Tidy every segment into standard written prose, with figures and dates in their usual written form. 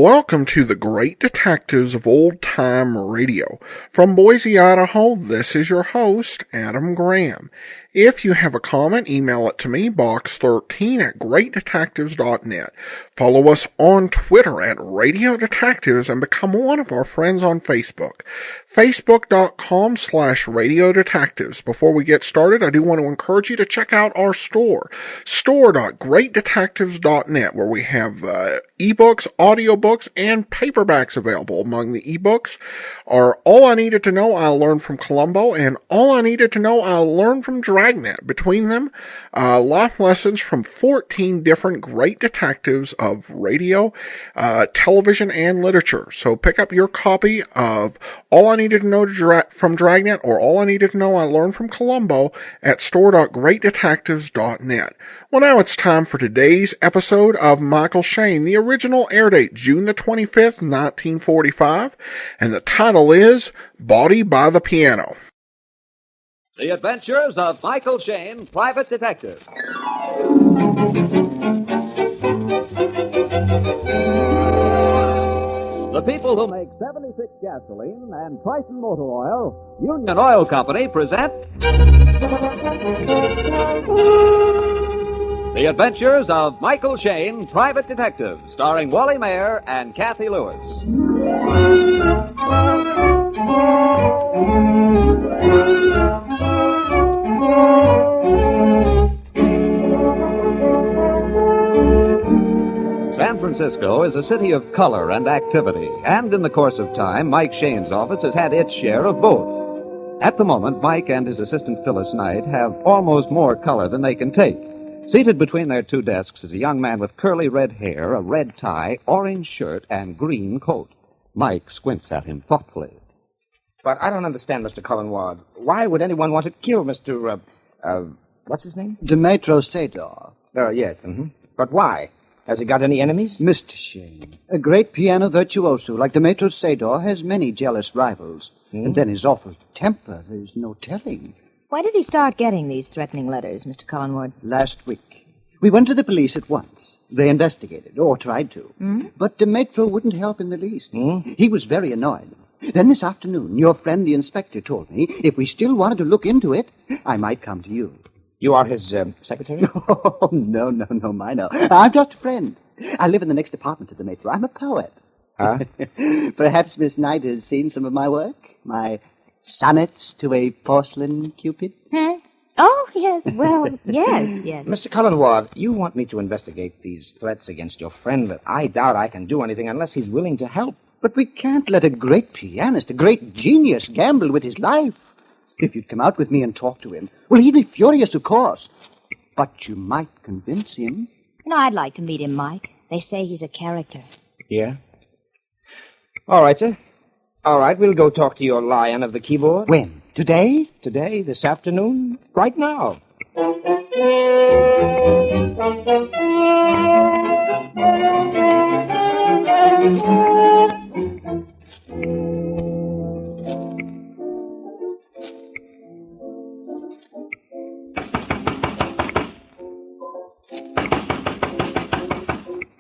Welcome to the Great Detectives of Old Time Radio. From Boise, Idaho, this is your host, Adam Graham. If you have a comment, email it to me, box13@greatdetectives.net. Follow us on Twitter at Radio Detectives and become one of our friends on Facebook. Facebook.com/Radio Detectives. Before we get started, I do want to encourage you to check out our store, store.greatdetectives.net, where we have ebooks, audiobooks, and paperbacks available. Among the ebooks are All I Needed to Know I Learned from Columbo and All I Needed to Know I Learned from Dragnet. Between them, life lessons from 14 different great detectives of radio, television, and literature. So pick up your copy of All I Needed to Know from Dragnet or All I Needed to Know I Learned from Columbo at store.greatdetectives.net. Well, now it's time for today's episode of Michael Shayne. The original air date, June the 25th, 1945, and the title is Body by the Piano. The Adventures of Michael Shayne, Private Detective. The people who make 76 gasoline and Triton Motor Oil, Union Oil Company, present The Adventures of Michael Shayne, Private Detective, starring Wally Maher and Kathy Lewis. San Francisco is a city of color and activity, and in the course of time, Mike Shayne's office has had its share of both. At the moment, Mike and his assistant Phyllis Knight have almost more color than they can take. Seated between their two desks is a young man with curly red hair, a red tie, orange shirt, and green coat. Mike squints at him thoughtfully. But I don't understand, Mr. Cullenward. Why would anyone want to kill Mr. What's his name? Demetro Sador. Yes. But why? Has he got any enemies? Mr. Shayne, a great piano virtuoso like Demetro Sador has many jealous rivals. And then his awful temper, there's no telling. Why did he start getting these threatening letters, Mr. Cullenward? Last week. We went to the police at once. They investigated, or tried to. But Demetro wouldn't help in the least. He was very annoyed. Then this afternoon, your friend the inspector told me if we still wanted to look into it, I might come to you. You are his secretary? Oh, no, Mino. I'm just a friend. I live in the next apartment to Demetro. I'm a poet. Huh? Perhaps Miss Knight has seen some of my work? My sonnets to a porcelain cupid? Huh? Oh, yes. Well, yes. Mr. Cullenward, you want me to investigate these threats against your friend, but I doubt I can do anything unless he's willing to help. But we can't let a great pianist, a great genius, gamble with his life. If you'd come out with me and talk to him, well, he'd be furious, of course. But you might convince him. I'd like to meet him, Mike. They say he's a character. Yeah? All right, sir. All right, we'll go talk to your lion of the keyboard. When? Today? Today, this afternoon, right now.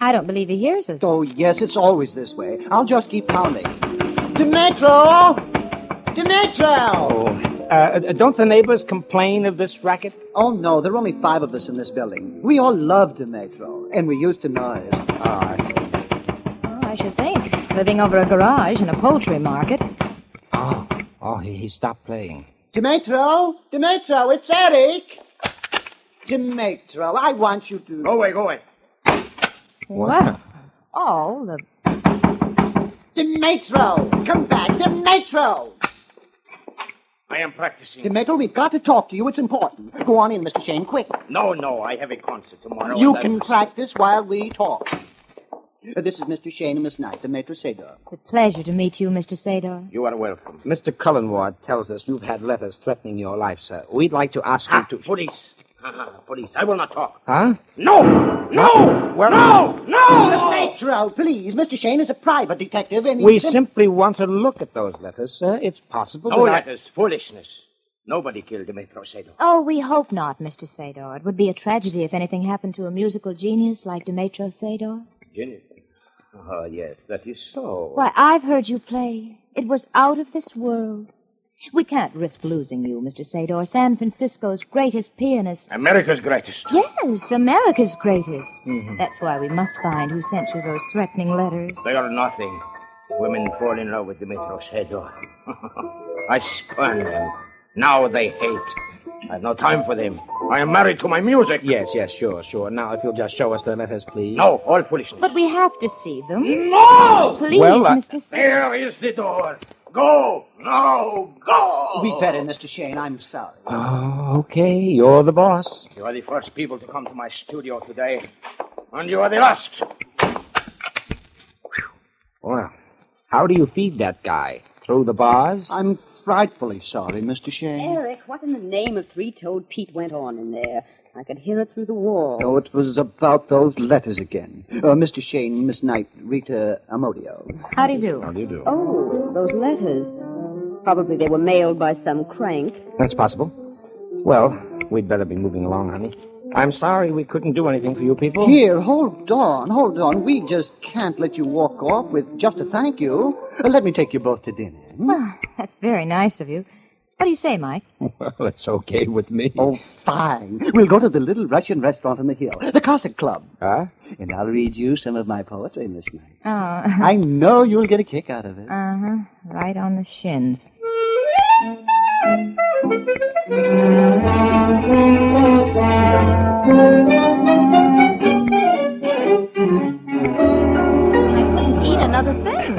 I don't believe he hears us. Oh, yes, it's always this way. I'll just keep pounding. Demetro! Don't the neighbors complain of this racket? Oh, no, there are only 5 of us in this building. We all love Demetro, and we're used to noise. I should think. Living over a garage in a poultry market. He stopped playing. Demetro, it's Eric. Demetro, I want you to... Go away. Well, oh, Demetro, come back, Demetro! I am practicing. Demetro, we've got to talk to you. It's important. Go on in, Mr. Shayne, quick. No, I have a concert tomorrow. You can practice while we talk. This is Mr. Shayne and Miss Knight, Demetro Sador. it's a pleasure to meet you, Mr. Sador. You are welcome. Mr. Cullenward tells us you've had letters threatening your life, sir. We'd like to ask you to... Police. Police. I will not talk. Huh? No! Demetro, please. Mr. Shayne is a private detective, and We simply want to look at those letters, sir. It's possible No that letters. Foolishness. Nobody killed Demetro Sador. Oh, we hope not, Mr. Sador. It would be a tragedy if anything happened to a musical genius like Demetro Sador. Genius. Oh, yes, that is so. Why, I've heard you play. It was out of this world. We can't risk losing you, Mr. Sador, San Francisco's greatest pianist. America's greatest. Yes, America's greatest. That's why we must find who sent you those threatening letters. They are nothing. Women fall in love with Dimitrov Sedor. I spurn them. Now they hate. I have no time for them. I am married to my music. Yes, sure. Now, if you'll just show us the letters, please. No, all foolishness. But we have to see them. No! Please, Well, Mr. Sador. There is the door. Go! No, go! We'd better, Mr. Shayne. I'm sorry. Oh, okay. You're the boss. You are the first people to come to my studio today. And you are the last. Well, how do you feed that guy? Through the bars? I'm frightfully sorry, Mr. Shayne. Eric, what in the name of Three-Toed Pete went on in there? I could hear it through the wall. Oh, it was about those letters again. Mr. Shayne, Miss Knight, Rita Amodio. How do you do? How do you do? Oh, those letters. Probably they were mailed by some crank. That's possible. Well, we'd better be moving along, honey. I'm sorry we couldn't do anything for you people. Here, hold on. We just can't let you walk off with just a thank you. Let me take you both to dinner. Well, that's very nice of you. What do you say, Mike? Well, it's okay with me. Oh, fine. We'll go to the little Russian restaurant on the hill, the Cossack Club. Huh? And I'll read you some of my poetry, Miss Knight. Oh, I know you'll get a kick out of it. right on the shins. Eat another thing.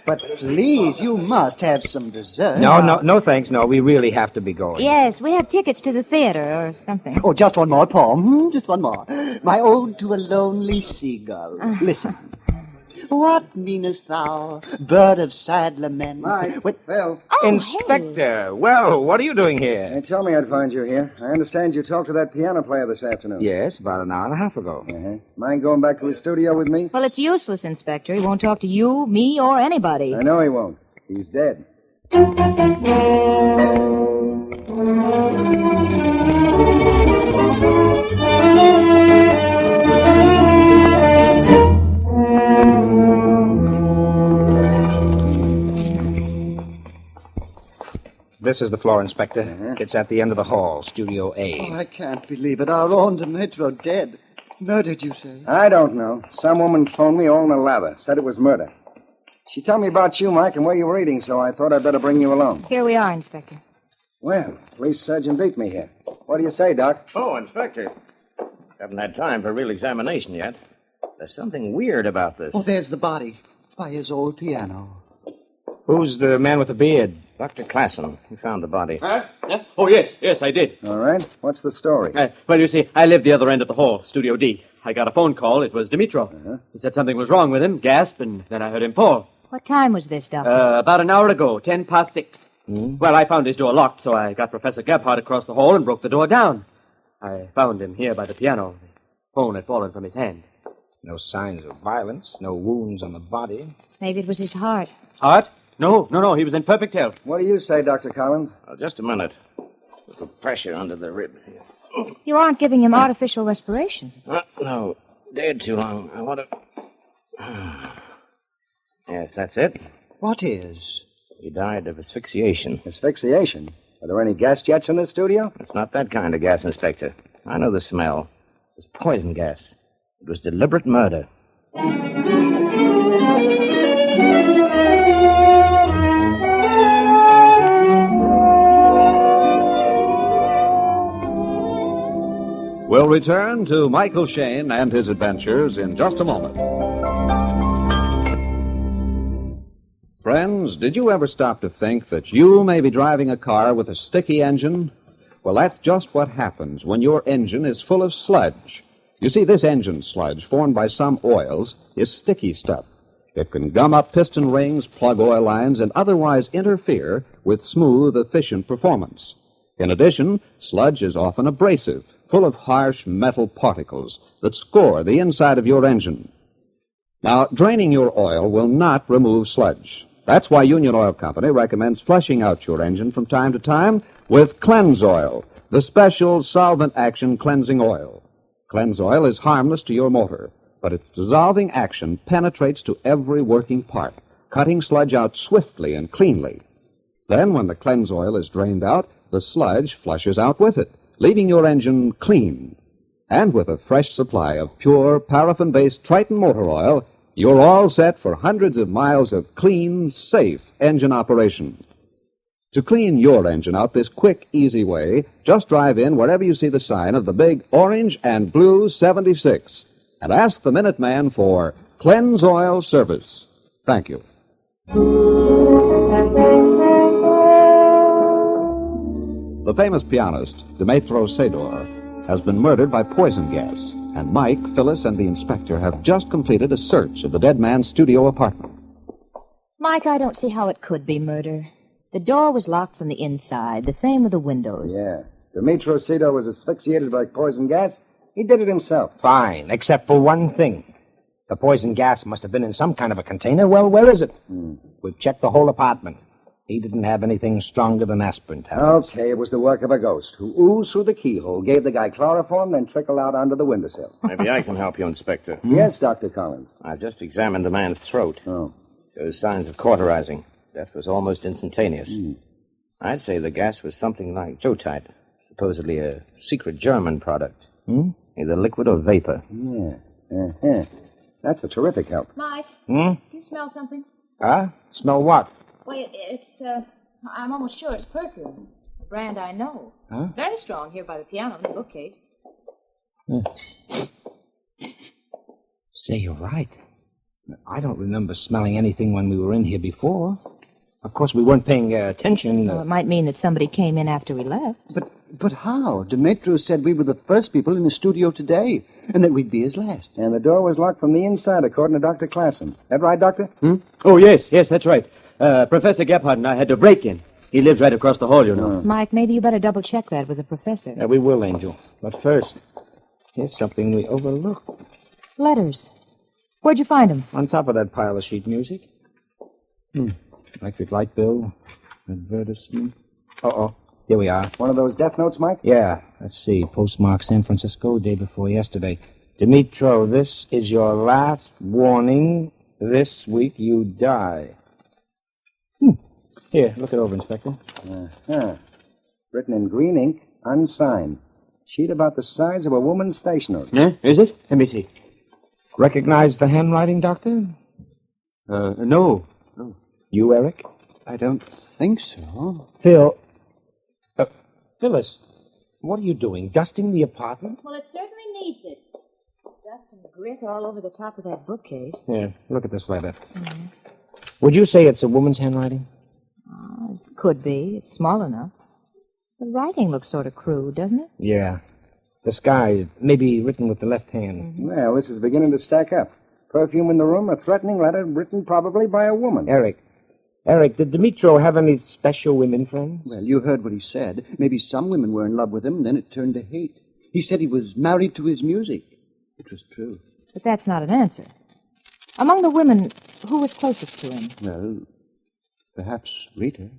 But please, you must have some dessert. No, thanks. No, we really have to be going. Yes, we have tickets to the theater or something. Oh, just one more poem. Just one more. My ode to a lonely seagull. Listen. What meanest thou, bird of sad lament? Phil, Oh, Inspector, well, what are you doing here? they told me I'd find you here. I understand you talked to that piano player this afternoon. Yes, about an hour and a half ago. Uh-huh. Mind going back to his studio with me? Well, it's useless, Inspector. He won't talk to you, me, or anybody. I know he won't. He's dead. This is the floor, Inspector. It's at the end of the hall, Studio A. Oh, I can't believe it. Our own Dimitro dead. Murdered, you say? I don't know. Some woman phoned me all in a lather. Said it was murder. She told me about you, Mike, and where you were eating, so I thought I'd better bring you along. Here we are, Inspector. Well, police surgeon beat me here. What do you say, Doc? Oh, Inspector. Haven't had time for real examination yet. There's something weird about this. Oh, there's the body. By his old piano. Who's the man with the beard? Dr. Klassen. He found the body. Huh? Yeah? Oh, yes, I did. All right. What's the story? Well, you see, I live the other end of the hall, Studio D. I got a phone call. It was Dimitrov. He said something was wrong with him, gasped, and then I heard him fall. What time was this, Doctor? About an hour ago, 6:10. Well, I found his door locked, so I got Professor Gebhardt across the hall and broke the door down. I found him here by the piano. The phone had fallen from his hand. No signs of violence, no wounds on the body. Maybe it was his heart. Heart? No, he was in perfect health. What do you say, Dr. Collins? Oh, just a minute. Little pressure under the ribs here. You aren't giving him artificial respiration. No, dead too long. I want to... Yes, that's it. What is? He died of asphyxiation. Asphyxiation? Are there any gas jets in this studio? It's not that kind of gas, Inspector. I know the smell. It's poison gas. It was deliberate murder. We'll return to Michael Shayne and his adventures in just a moment. Friends, did you ever stop to think that you may be driving a car with a sticky engine? Well, that's just what happens when your engine is full of sludge. You see, this engine sludge, formed by some oils, is sticky stuff. It can gum up piston rings, plug oil lines, and otherwise interfere with smooth, efficient performance. In addition, sludge is often abrasive, full of harsh metal particles that score the inside of your engine. Now, draining your oil will not remove sludge. That's why Union Oil Company recommends flushing out your engine from time to time with Cleanse Oil, the special solvent-action cleansing oil. Cleanse Oil is harmless to your motor. but its dissolving action penetrates to every working part, cutting sludge out swiftly and cleanly. Then, when the cleanse oil is drained out, the sludge flushes out with it, leaving your engine clean. And with a fresh supply of pure, paraffin-based Triton motor oil, you're all set for hundreds of miles of clean, safe engine operation. To clean your engine out this quick, easy way, just drive in wherever you see the sign of the big orange and blue 76 and ask the Minuteman for Cleanse Oil Service. Thank you. The famous pianist, Demetrio Sador, has been murdered by poison gas, and Mike, Phyllis, and the inspector have just completed a search of the dead man's studio apartment. Mike, I don't see how it could be murder. The door was locked from the inside, the same with the windows. Yeah. Demetrio Sador was asphyxiated by poison gas. He did it himself. Fine, except for one thing. The poison gas must have been in some kind of a container. Well, where is it? We've checked the whole apartment. He didn't have anything stronger than aspirin tablets. Okay, it was the work of a ghost who oozed through the keyhole, gave the guy chloroform, then trickled out onto the windowsill. Maybe I can help you, Inspector. Yes, Dr. Collins. I've just examined the man's throat. Oh. Shows signs of cauterizing. Death was almost instantaneous. I'd say the gas was something like Jotite, supposedly a secret German product. Either liquid or vapor. Yeah. That's a terrific help. Mike, do you smell something? Huh? Smell what? Well, it's, I'm almost sure it's perfume. A brand I know. Huh? Very strong here by the piano in the bookcase. Say, you're right. I don't remember smelling anything when we were in here before. Of course, we weren't paying attention. Well, it might mean that somebody came in after we left. But how? Demetrio said we were the first people in the studio today, and that we'd be his last. And the door was locked from the inside, according to Dr. Klassen. That right, Doctor? Oh, yes, that's right. Professor Gebhardt and I had to break in. He lives right across the hall, you know. Mike, maybe you better double-check that with the professor. Yeah, we will, Angel. But first, here's something we overlooked. Letters. Where'd you find them? On top of that pile of sheet music. Electric light bill, advertisement. Uh-oh. Here we are. One of those death notes, Mike? Yeah. Let's see. Postmark San Francisco, day before yesterday. Demetrio, this is your last warning. This week you die. Here, look it over, Inspector. Written in green ink, unsigned. Sheet about the size of a woman's stationery. Yeah, is it? Let me see. Recognize the handwriting, Doctor? No. You, Eric? I don't think so. Phil. Phyllis, what are you doing? Dusting the apartment? Well, it certainly needs it. Dust and grit all over the top of that bookcase. Here, look at this letter. Would you say it's a woman's handwriting? It could be. It's small enough. The writing looks sort of crude, doesn't it? Yeah. Disguised. Maybe written with the left hand. Well, this is beginning to stack up. Perfume in the room, a threatening letter written probably by a woman. Eric, did Demetrio have any special women friends? Well, you heard what he said. Maybe some women were in love with him, then it turned to hate. He said he was married to his music. It was true. But that's not an answer. Among the women, who was closest to him? Well, perhaps Rita.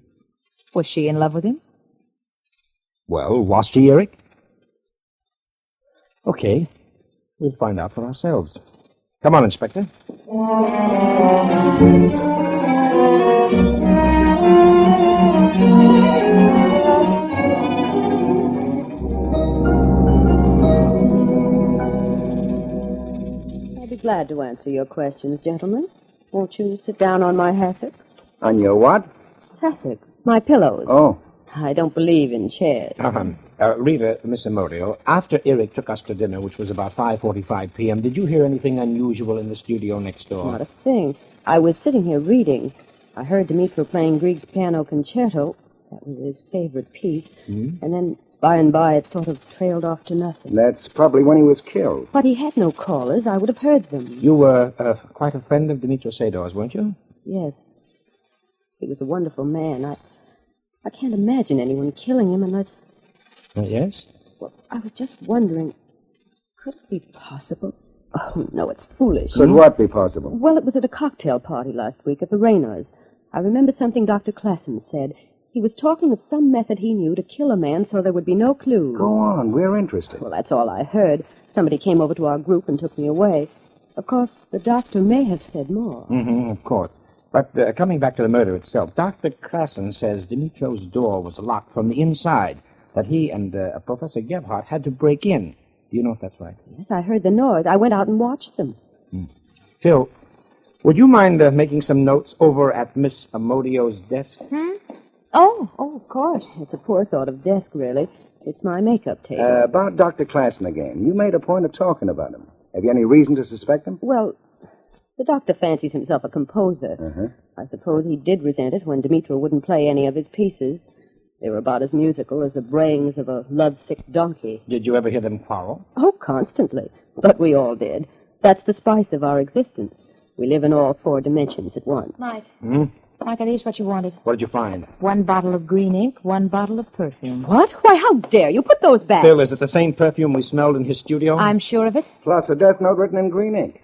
Was she in love with him? Well, was she, Eric? Okay. We'll find out for ourselves. Come on, Inspector. I'll be glad to answer your questions, gentlemen. Won't you sit down on my hassocks? On your what? Hassocks. My pillows. Oh. I don't believe in chairs. Rita, Miss Amodio, after Eric took us to dinner, which was about 5:45 p.m., did you hear anything unusual in the studio next door? Not a thing. I was sitting here reading. I heard Demetrio playing Grieg's piano concerto. That was his favorite piece. And then, by and by, it sort of trailed off to nothing. That's probably when he was killed. But he had no callers. I would have heard them. You were quite a friend of Demetrio Sador's, weren't you? Yes. He was a wonderful man. I can't imagine anyone killing him unless... Yes? Well, I was just wondering, could it be possible? Oh, no, it's foolish. Could what be possible? Well, it was at a cocktail party last week at the Raynors. I remember something Dr. Klassen said. He was talking of some method he knew to kill a man so there would be no clues. Go on, we're interested. Well, that's all I heard. Somebody came over to our group and took me away. Of course, the doctor may have said more. Mm-hmm, of course. But coming back to the murder itself, Dr. Klassen says Dimitro's door was locked from the inside, that he and Professor Gebhardt had to break in. Do you know if that's right? Yes, I heard the noise. I went out and watched them. Phil, would you mind making some notes over at Miss Amodio's desk? Oh, of course. It's a poor sort of desk, really. It's my makeup table. About Dr. Klassen again. You made a point of talking about him. Have you any reason to suspect him? Well, the doctor fancies himself a composer. I suppose he did resent it when Dimitro wouldn't play any of his pieces. They were about as musical as the brayings of a lovesick donkey. Did you ever hear them quarrel? Oh, constantly. But we all did. That's the spice of our existence. We live in all 4 dimensions at once. Mike, are these what you wanted? What did you find? 1 bottle of green ink, 1 bottle of perfume. What? Why, how dare you? Put those back. Phil, is it the same perfume we smelled in his studio? I'm sure of it. Plus a death note written in green ink.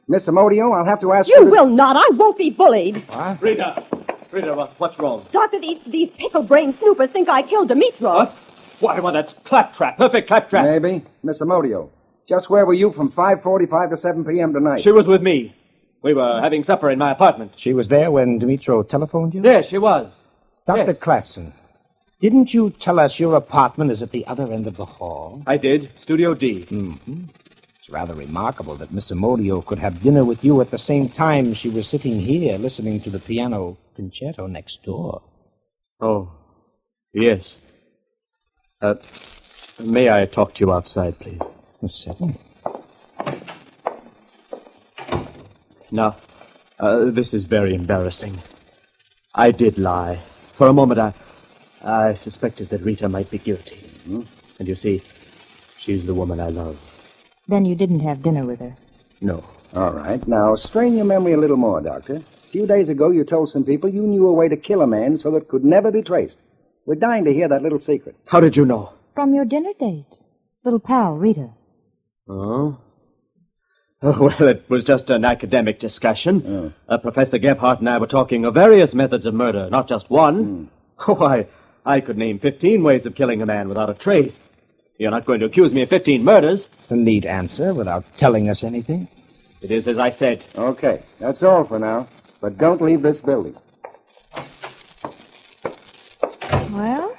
Miss Amodio, I'll have to ask You will not. I won't be bullied. What? Rita, what's wrong? Doctor, these pickle-brained snoopers think I killed Dimitro. What? Why, that's claptrap. Perfect claptrap. Maybe. Miss Amodio, just where were you from 5:45 to 7 p.m. tonight? She was with me. We were having supper in my apartment. She was there when Dimitro telephoned you? Yes, she was. Dr. Klassen, didn't you tell us your apartment is at the other end of the hall? I did. Studio D. It's rather remarkable that Miss Amodio could have dinner with you at the same time she was sitting here listening to the piano concerto next door. Oh, yes. May I talk to you outside, please? Certainly. Now, this is very embarrassing. I did lie. For a moment, I suspected that Rita might be guilty. And you see, she's the woman I love. Then you didn't have dinner with her? No. All right. Now, strain your memory a little more, Doctor. A few days ago, you told some people you knew a way to kill a man so that it could never be traced. We're dying to hear that little secret. How did you know? From your dinner date. Little pal, Rita. Oh, well, it was just an academic discussion. Professor Gebhardt and I were talking of various methods of murder, not just one. Oh, I could name 15 ways of killing a man without a trace. You're not going to accuse me of 15 murders. A neat answer without telling us anything. It is as I said. Okay, that's all for now. But don't leave this building. Well,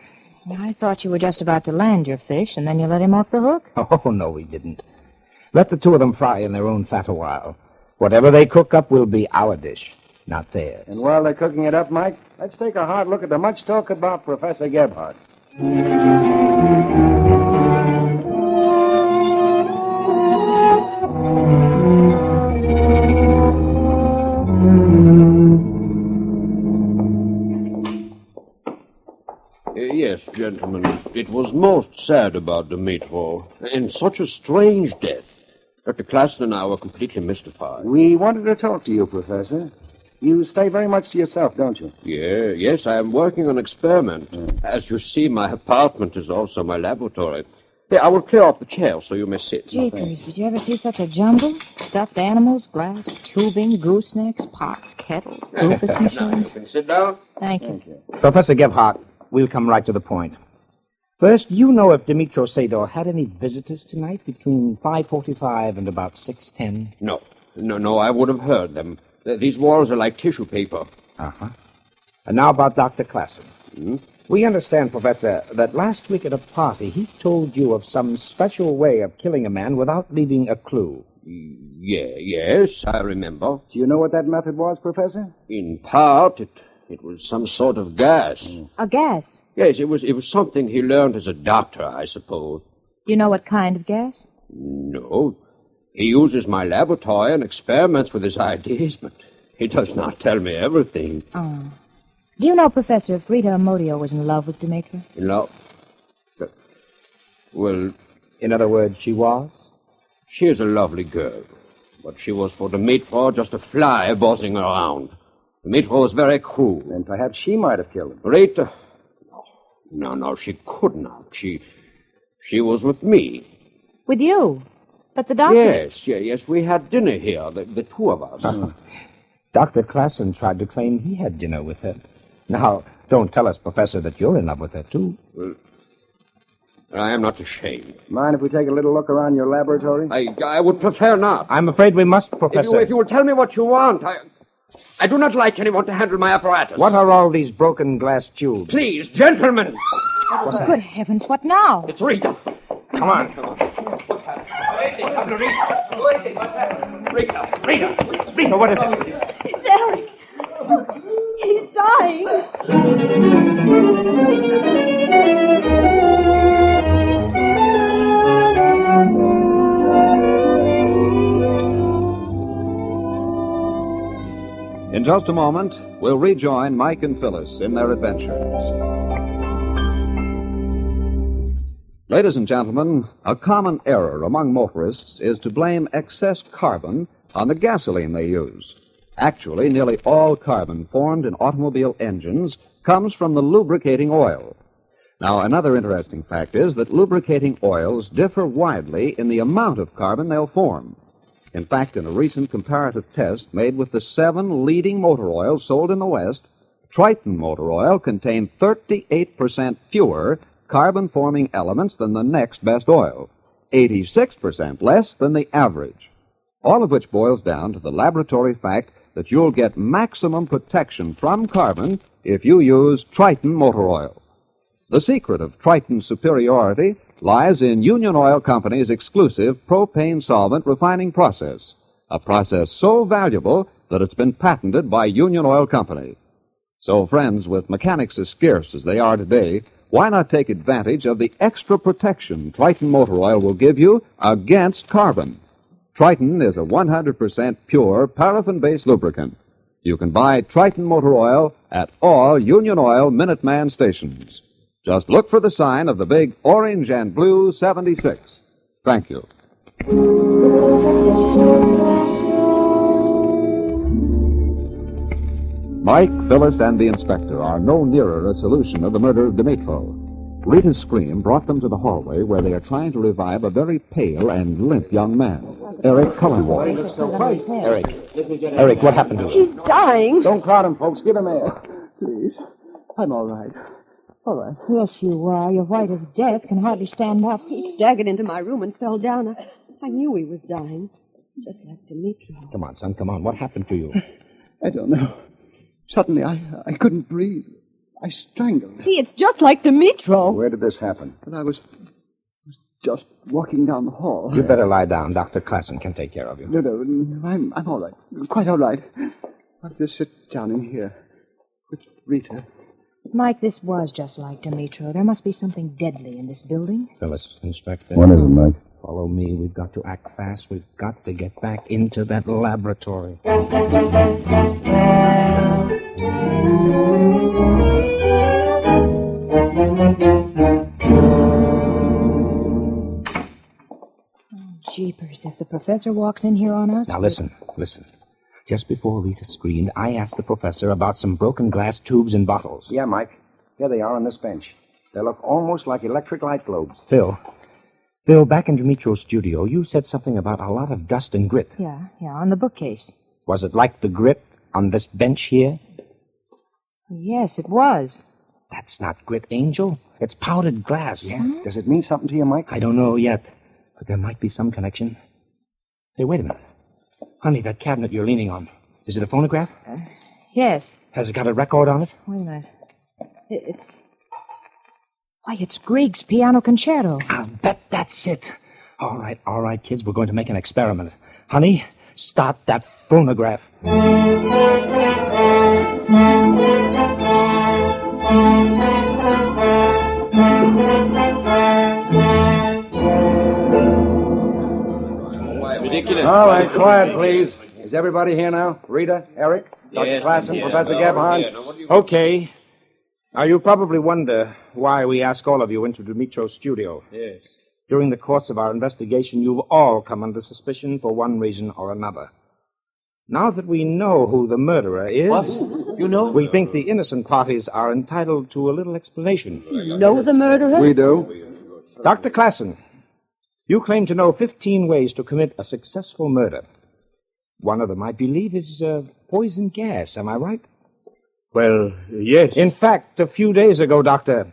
I thought you were just about to land your fish, and then you let him off the hook. Oh, no, we didn't. Let the 2 of them fry in their own fat a while. Whatever they cook up will be our dish, not theirs. And while they're cooking it up, Mike, let's take a hard look at the much talked about Professor Gebhardt. Yes, gentlemen, it was most sad about Dimitro, and such a strange death. Dr. Klassen and I were completely mystified. We wanted to talk to you, Professor. You stay very much to yourself, don't you? Yes, I am working on an experiment. As you see, my apartment is also my laboratory. Here, I will clear off the chair so you may sit. Jeepers, did you ever see such a jumble? Stuffed animals, glass, tubing, goosenecks, pots, kettles, Rufus Now, you machines. can sit down. Thank you. Professor Gebhardt, we'll come right to the point. First, you know if Dimitro Sador had any visitors tonight between 5:45 and about 6:10? No, I would have heard them. These walls are like tissue paper. And now about Dr. Klassen. We understand, Professor, that last week at a party he told you of some special way of killing a man without leaving a clue. Yes, I remember. Do you know what that method was, Professor? In part, it was some sort of gas. A gas? Yes, it was something he learned as a doctor, I suppose. Do you know what kind of gas? No. He uses my laboratory and experiments with his ideas, but he does not tell me everything. Oh. Do you know, Professor, if Rita Amodio was in love with Dimitri? In love? Well, in other words, she was? She is a lovely girl, but she was for Dimitro just a fly buzzing around. Dimitro was very cruel. And perhaps she might have killed him. Rita? No, she could not. She was with me. With you? But the doctor... Yes, we had dinner here, the 2 of us. Dr. Klassen tried to claim he had dinner with her. Now, don't tell us, Professor, that you're in love with her, too. I am not ashamed. Mind if we take a little look around your laboratory? I would prefer not. I'm afraid we must, Professor. If you will tell me what you want, I do not like anyone to handle my apparatus. What are all these broken glass tubes? Please, gentlemen. What's that? Good heavens, what now? It's Rita. Come on. Rita, what is it? It's Eric. He's dying. In just a moment, we'll rejoin Mike and Phyllis in their adventures. Ladies and gentlemen, a common error among motorists is to blame excess carbon on the gasoline they use. Actually, nearly all carbon formed in automobile engines comes from the lubricating oil. Now, another interesting fact is that lubricating oils differ widely in the amount of carbon they'll form. In fact, in a recent comparative test made with the 7 leading motor oils sold in the West, Triton motor oil contained 38% fewer carbon-forming elements than the next best oil, 86% less than the average. All of which boils down to the laboratory fact that you'll get maximum protection from carbon if you use Triton motor oil. The secret of Triton's superiority lies in Union Oil Company's exclusive propane solvent refining process, a process so valuable that it's been patented by Union Oil Company. So, friends, with mechanics as scarce as they are today, why not take advantage of the extra protection Triton motor oil will give you against carbon? Triton is a 100% pure paraffin-based lubricant. You can buy Triton motor oil at all Union Oil Minuteman stations. Just look for the sign of the big orange and blue 76. Thank you. Mike, Phyllis, and the inspector are no nearer a solution of the murder of Dimitro. Rita's scream brought them to the hallway where they are trying to revive a very pale and limp young man, Eric Cullenwall. Eric, what happened to him? He's dying. Don't crowd him, folks. Give him air. Please. I'm all right. All right. Yes, you are. You're white as death, can hardly stand up. He staggered into my room and fell down. I knew he was dying. Just like Dimitri. Come on, son, come on. What happened to you? I don't know. Suddenly, I couldn't breathe. I strangled. See, it's just like Dimitro. Where did this happen? And I was just walking down the hall. You better lie down. Dr. Klassen can take care of you. No, I'm all right. Quite all right. I'll just sit down in here with Rita. Mike, this was just like Dimitro. There must be something deadly in this building. Phyllis, Inspector. What is it, Mike? Follow me. We've got to act fast. We've got to get back into that laboratory. Jeepers, if the professor walks in here on us... Now, listen. Just before Rita screamed, I asked the professor about some broken glass tubes and bottles. Yeah, Mike. Here they are on this bench. They look almost like electric light globes. Phil, back in Dimitro's studio, you said something about a lot of dust and grit. Yeah, on the bookcase. Was it like the grit on this bench here? Yes, it was. That's not grit, Angel. It's powdered glass. Yeah? Does it mean something to you, Mike? I don't know yet, but there might be some connection. Hey, wait a minute. Honey, that cabinet you're leaning on, is it a phonograph? Yes. Has it got a record on it? Wait a minute. It's Grieg's piano concerto. I'll bet that's it. All right, kids, we're going to make an experiment. Honey, start that phonograph. Ridiculous. All right, quiet, please. Is everybody here now? Rita, Eric, Dr. Klassen, Professor Gebhardt? Okay. Now, you probably wonder why we ask all of you into Dimitro's studio. Yes. During the course of our investigation, you've all come under suspicion for one reason or another. Now that we know who the murderer is... What? You know? We think the innocent parties are entitled to a little explanation. You know the murderer? We do. Dr. Klassen, you claim to know 15 ways to commit a successful murder. One of them, I believe, is poison gas. Am I right? Well, yes. In fact, a few days ago, Doctor,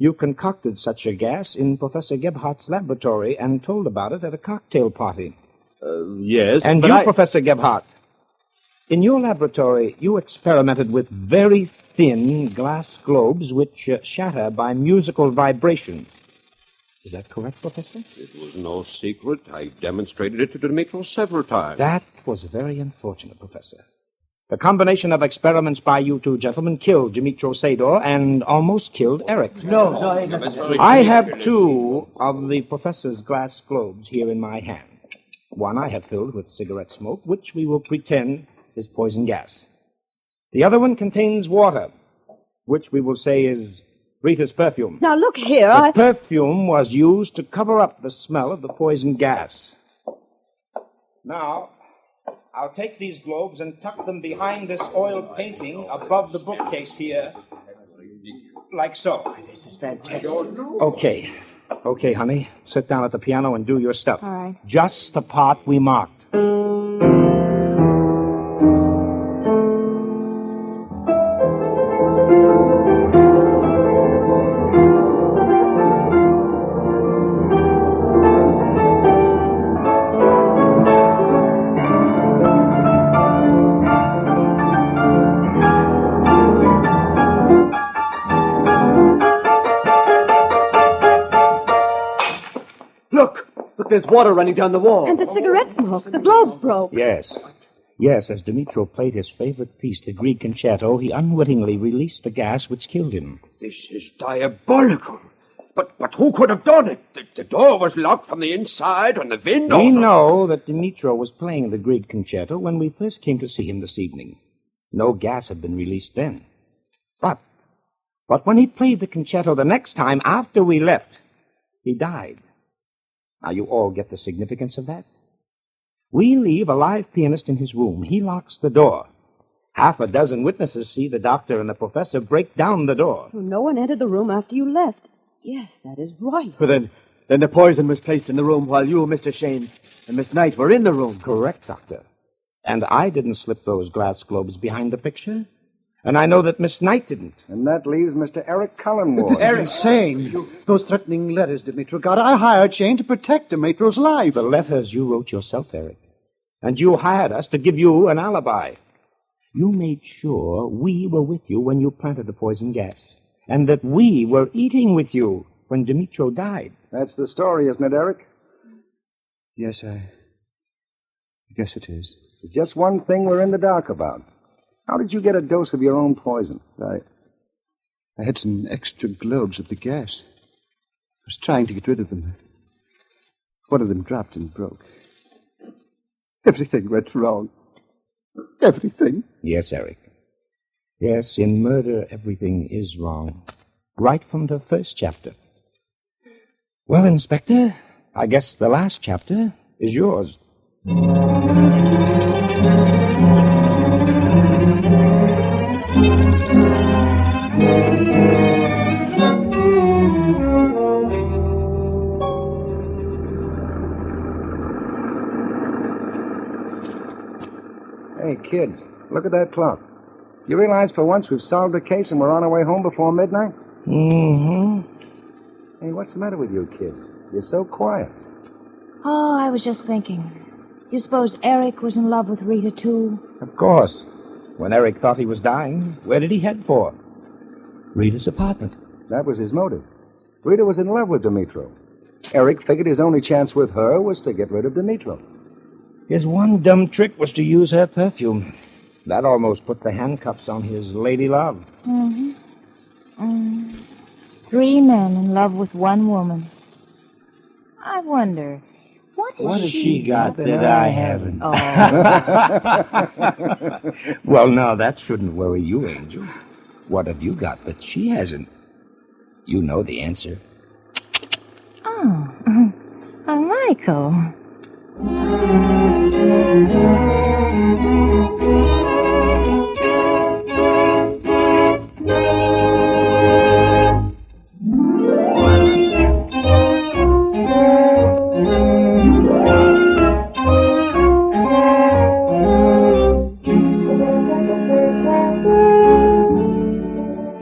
You concocted such a gas in Professor Gebhardt's laboratory and told about it at a cocktail party. Yes, And but you, I... Professor Gebhardt, in your laboratory, you experimented with very thin glass globes which shatter by musical vibrations. Is that correct, Professor? It was no secret. I demonstrated it to Dmitro several times. That was very unfortunate, Professor. The combination of experiments by you two gentlemen killed Dmitro Sador and almost killed Eric. No. I have two of the professor's glass globes here in my hand. One I have filled with cigarette smoke, which we will pretend is poison gas. The other one contains water, which we will say is Rita's perfume. Now, look here, The perfume was used to cover up the smell of the poison gas. Now, I'll take these globes and tuck them behind this oil painting above the bookcase here, like so. This is fantastic. Okay. Okay, honey. Sit down at the piano and do your stuff. All right. Just the part we marked. Look, there's water running down the wall. And the cigarette smoke. The globes broke. Yes. Yes, as Dmitro played his favorite piece, the Grieg Concerto, he unwittingly released the gas which killed him. This is diabolical. But who could have done it? The door was locked from the inside and the window... We know that Dmitro was playing the Grieg Concerto when we first came to see him this evening. No gas had been released then. But when he played the concerto the next time after we left, he died. Now, you all get the significance of that? We leave a live pianist in his room. He locks the door. Half a dozen witnesses see the doctor and the professor break down the door. Well, no one entered the room after you left. Yes, that is right. But then the poison was placed in the room while you, Mr. Shayne, and Miss Knight were in the room. Correct, Doctor. And I didn't slip those glass globes behind the picture. And I know that Miss Knight didn't. And that leaves Mr. Eric Cullenmore. This is insane. Those threatening letters Dmitro got. I hired Shayne to protect Dmitro's life. The letters you wrote yourself, Eric. And you hired us to give you an alibi. You made sure we were with you when you planted the poison gas. And that we were eating with you when Dmitro died. That's the story, isn't it, Eric? Yes, I guess it is. There's just one thing we're in the dark about. How did you get a dose of your own poison? I had some extra globes of the gas. I was trying to get rid of them. One of them dropped and broke. Everything went wrong. Everything. Yes, Eric. Yes, in murder, everything is wrong. Right from the first chapter. Well, Inspector, I guess the last chapter is yours. Hey, kids, look at that clock. You realize for once we've solved the case and we're on our way home before midnight? Mm-hmm. Hey, what's the matter with you kids? You're so quiet. Oh, I was just thinking. You suppose Eric was in love with Rita, too? Of course. When Eric thought he was dying, where did he head for? Rita's apartment. That was his motive. Rita was in love with Dmitro. Eric figured his only chance with her was to get rid of Dmitro. His one dumb trick was to use her perfume. That almost put the handcuffs on his lady love. Mm-hmm. 3 men in love with 1 woman. I wonder, what has she got that I haven't? Oh. Well, now, that shouldn't worry you, Angel. What have you got that she hasn't? You know the answer. Oh, Michael.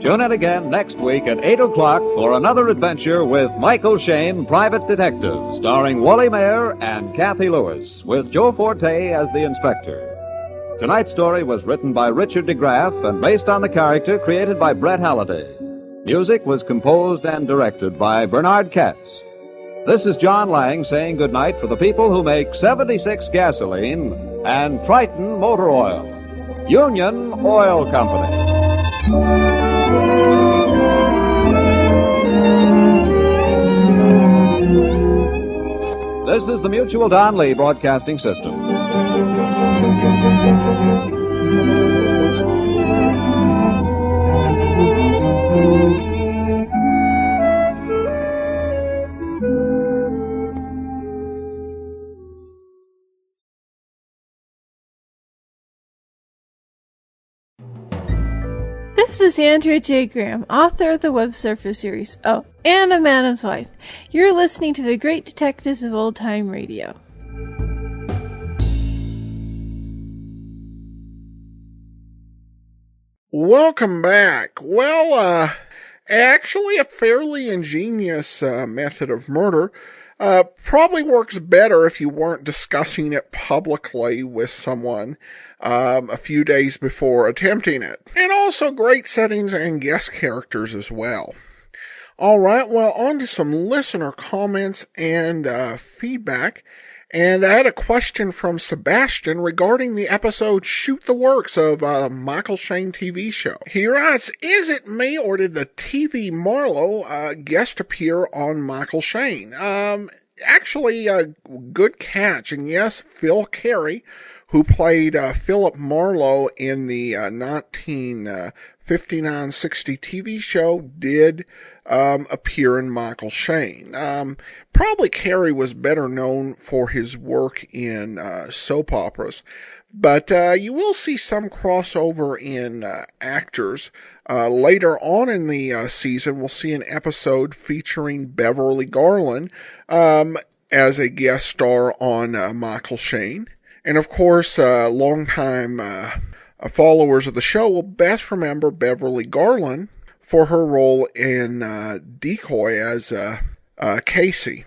Tune in again next week at 8 o'clock for another adventure with Michael Shayne, Private Detective, starring Wally Maher and Kathy Lewis, with Joe Forte as the inspector. Tonight's story was written by Richard DeGraff and based on the character created by Britt Halliday. Music was composed and directed by Bernard Katz. This is John Lang saying goodnight for the people who make 76 gasoline and Triton motor oil. Union Oil Company. This is the Mutual Don Lee Broadcasting System. This is Andrea J. Graham, author of the Web Surfer series. Oh, and a Madam's Wife. You're listening to the Great Detectives of Old Time Radio. Welcome back. Well, actually a fairly ingenious method of murder. Probably works better if you weren't discussing it publicly with someone a few days before attempting it. And also great settings and guest characters as well. Alright, well, on to some listener comments and feedback. And I had a question from Sebastian regarding the episode Shoot the Works of Michael Shayne TV show. He writes, is it me or did the TV Marlowe guest appear on Michael Shayne? Actually, a good catch. And yes, Phil Carey, who played Philip Marlowe in the 1959-60 TV show, did appear in Michael Shayne. Probably Carey was better known for his work in soap operas, but you will see some crossover in actors. Later on in the season, we'll see an episode featuring Beverly Garland as a guest star on Michael Shayne. And of course, longtime followers of the show will best remember Beverly Garland for her role in Decoy as Casey.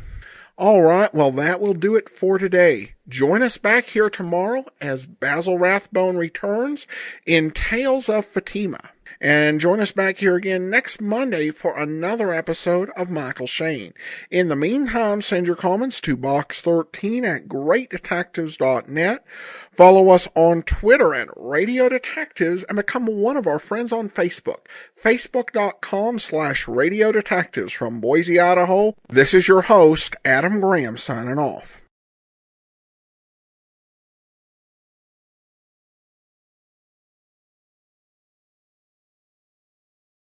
Alright, well that will do it for today. Join us back here tomorrow as Basil Rathbone returns in Tales of Fatima. And join us back here again next Monday for another episode of Michael Shayne. In the meantime, send your comments to box13@greatdetectives.net. Follow us on Twitter at Radio Detectives and become one of our friends on Facebook. Facebook.com/Radio Detectives. From Boise, Idaho, this is your host, Adam Graham, signing off.